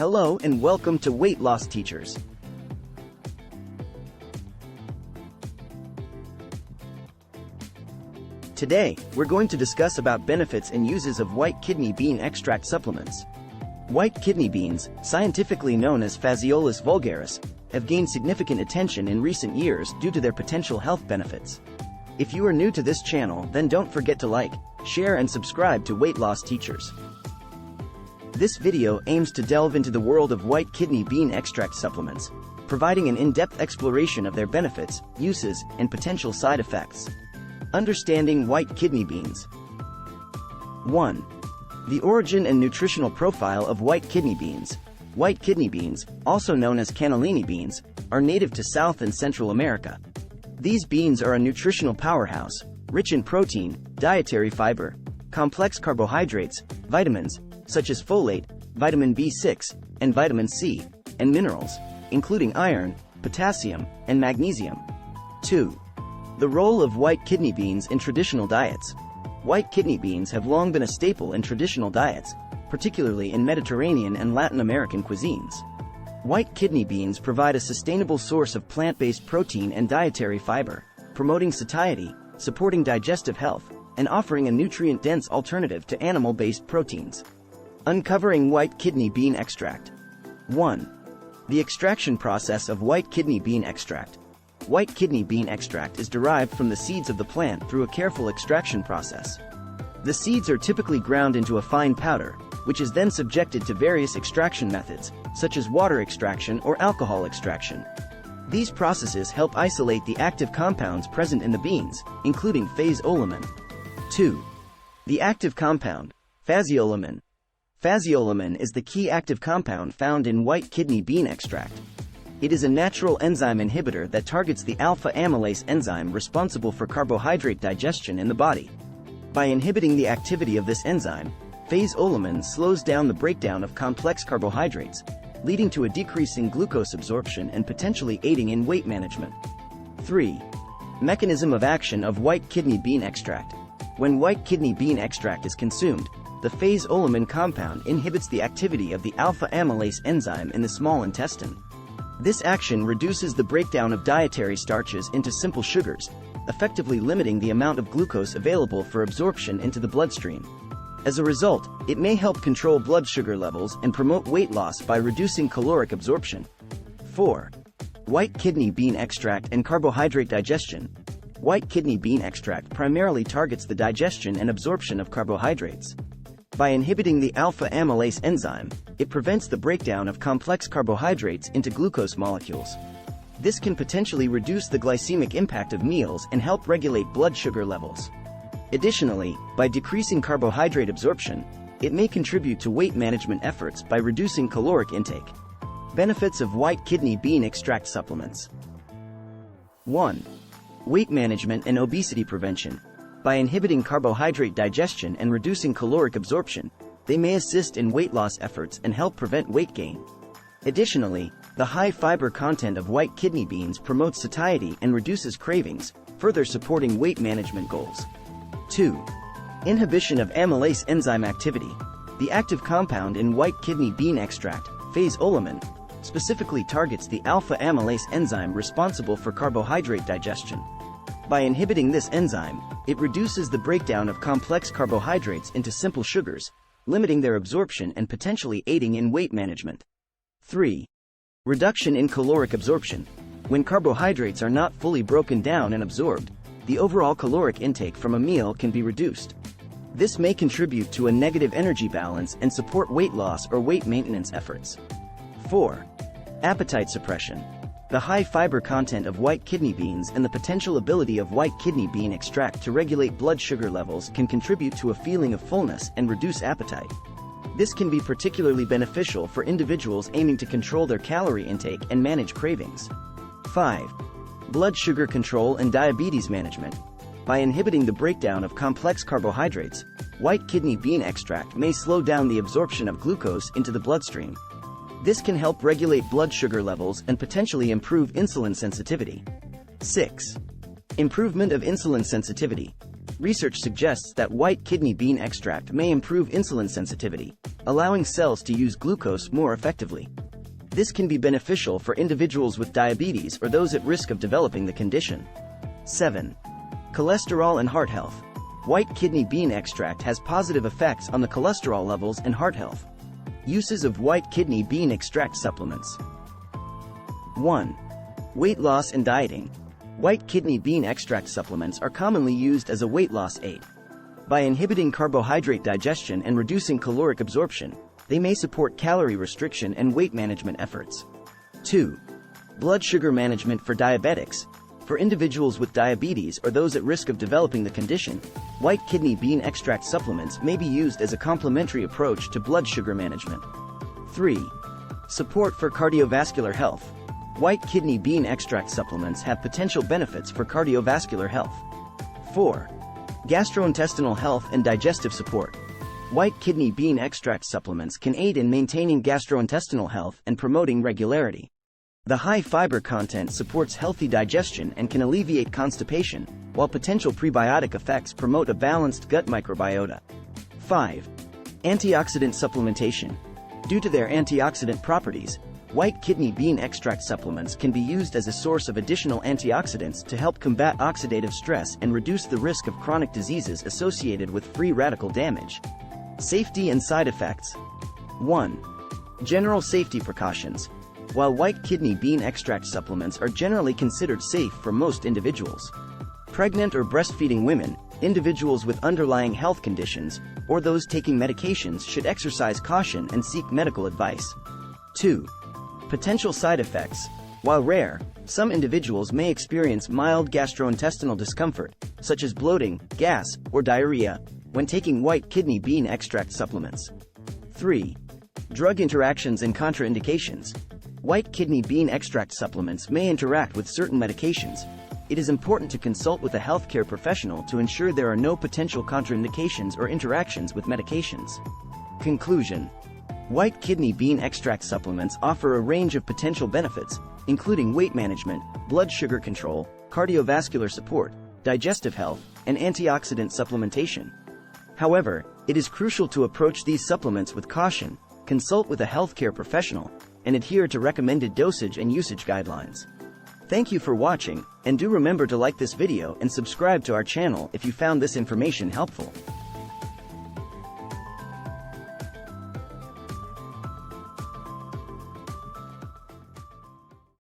Hello and welcome to Weight Loss Teachers. Today, we're going to discuss about benefits and uses of white kidney bean extract supplements. White kidney beans, scientifically known as Phaseolus vulgaris, have gained significant attention in recent years due to their potential health benefits. If you are new to this channel, then don't forget to like, share and subscribe to Weight Loss Teachers. This video aims to delve into the world of white kidney bean extract supplements, providing an in-depth exploration of their benefits, uses, and potential side effects. Understanding white kidney beans. 1. The origin and nutritional profile of white kidney beans. White kidney beans, also known as cannellini beans, are native to South and Central America. These beans are a nutritional powerhouse, rich in protein, dietary fiber, complex carbohydrates, vitamins, such as folate, vitamin B6, and vitamin C, and minerals, including iron, potassium, and magnesium. 2. The role of white kidney beans in traditional diets. White kidney beans have long been a staple in traditional diets, particularly in Mediterranean and Latin American cuisines. White kidney beans provide a sustainable source of plant-based protein and dietary fiber, promoting satiety, supporting digestive health, and offering a nutrient-dense alternative to animal-based proteins. Uncovering white kidney bean extract. 1. The extraction process of white kidney bean extract. White kidney bean extract is derived from the seeds of the plant through a careful extraction process. The seeds are typically ground into a fine powder, which is then subjected to various extraction methods, such as water extraction or alcohol extraction. These processes help isolate the active compounds present in the beans, including phaseolamin. 2. The active compound, phaseolamin. Phaseolamin is the key active compound found in white kidney bean extract. It is a natural enzyme inhibitor that targets the alpha amylase enzyme responsible for carbohydrate digestion in the body. By inhibiting the activity of this enzyme, phaseolamin slows down the breakdown of complex carbohydrates, leading to a decrease in glucose absorption and potentially aiding in weight management. 3. Mechanism of action of white kidney bean extract. When white kidney bean extract is consumed, the phaseolamin compound inhibits the activity of the alpha amylase enzyme in the small intestine. This action reduces the breakdown of dietary starches into simple sugars, effectively limiting the amount of glucose available for absorption into the bloodstream. As a result, it may help control blood sugar levels and promote weight loss by reducing caloric absorption. 4. White kidney bean extract and carbohydrate digestion. White kidney bean extract primarily targets the digestion and absorption of carbohydrates. By inhibiting the alpha amylase enzyme, it prevents the breakdown of complex carbohydrates into glucose molecules. This can potentially reduce the glycemic impact of meals and help regulate blood sugar levels. Additionally, by decreasing carbohydrate absorption, it may contribute to weight management efforts by reducing caloric intake. Benefits of white kidney bean extract supplements. 1. Weight management and obesity prevention. By inhibiting carbohydrate digestion and reducing caloric absorption, they may assist in weight loss efforts and help prevent weight gain. Additionally, the high fiber content of white kidney beans promotes satiety and reduces cravings, further supporting weight management goals. 2. Inhibition of amylase enzyme activity. The active compound in white kidney bean extract, phaseolamin, specifically targets the alpha amylase enzyme responsible for carbohydrate digestion. By inhibiting this enzyme, it reduces the breakdown of complex carbohydrates into simple sugars, limiting their absorption and potentially aiding in weight management. 3. Reduction in caloric absorption. When carbohydrates are not fully broken down and absorbed, the overall caloric intake from a meal can be reduced. This may contribute to a negative energy balance and support weight loss or weight maintenance efforts. 4. Appetite suppression. The high fiber content of white kidney beans and the potential ability of white kidney bean extract to regulate blood sugar levels can contribute to a feeling of fullness and reduce appetite. This can be particularly beneficial for individuals aiming to control their calorie intake and manage cravings. 5. Blood sugar control and diabetes management. By inhibiting the breakdown of complex carbohydrates, white kidney bean extract may slow down the absorption of glucose into the bloodstream. This can help regulate blood sugar levels and potentially improve insulin sensitivity. 6. Improvement of insulin sensitivity. Research suggests that white kidney bean extract may improve insulin sensitivity, allowing cells to use glucose more effectively. This can be beneficial for individuals with diabetes or those at risk of developing the condition. 7. Cholesterol and heart health. White kidney bean extract has positive effects on the cholesterol levels and heart health. Uses of white kidney bean extract supplements. 1. Weight loss and dieting. White kidney bean extract supplements are commonly used as a weight loss aid. By inhibiting carbohydrate digestion and reducing caloric absorption, they may support calorie restriction and weight management efforts. 2. Blood sugar management for diabetics. For individuals with diabetes or those at risk of developing the condition, white kidney bean extract supplements may be used as a complementary approach to blood sugar management. 3. Support for cardiovascular health. White kidney bean extract supplements have potential benefits for cardiovascular health. 4. Gastrointestinal health and digestive support. White kidney bean extract supplements can aid in maintaining gastrointestinal health and promoting regularity. The high fiber content supports healthy digestion and can alleviate constipation, while potential prebiotic effects promote a balanced gut microbiota. 5. Antioxidant supplementation. Due to their antioxidant properties, white kidney bean extract supplements can be used as a source of additional antioxidants to help combat oxidative stress and reduce the risk of chronic diseases associated with free radical damage. Safety and side effects. 1. General safety precautions. While white kidney bean extract supplements are generally considered safe for most individuals, pregnant or breastfeeding women, individuals with underlying health conditions, or those taking medications should exercise caution and seek medical advice. 2. Potential side effects. While rare, some individuals may experience mild gastrointestinal discomfort, such as bloating, gas, or diarrhea, when taking white kidney bean extract supplements. 3. Drug interactions and contraindications. White kidney bean extract supplements may interact with certain medications. It is important to consult with a healthcare professional to ensure there are no potential contraindications or interactions with medications. Conclusion. White kidney bean extract supplements offer a range of potential benefits, including weight management, blood sugar control, cardiovascular support, digestive health, and antioxidant supplementation. However, it is crucial to approach these supplements with caution, consult with a healthcare professional, and adhere to recommended dosage and usage guidelines. Thank you for watching, and do remember to like this video and subscribe to our channel if you found this information helpful.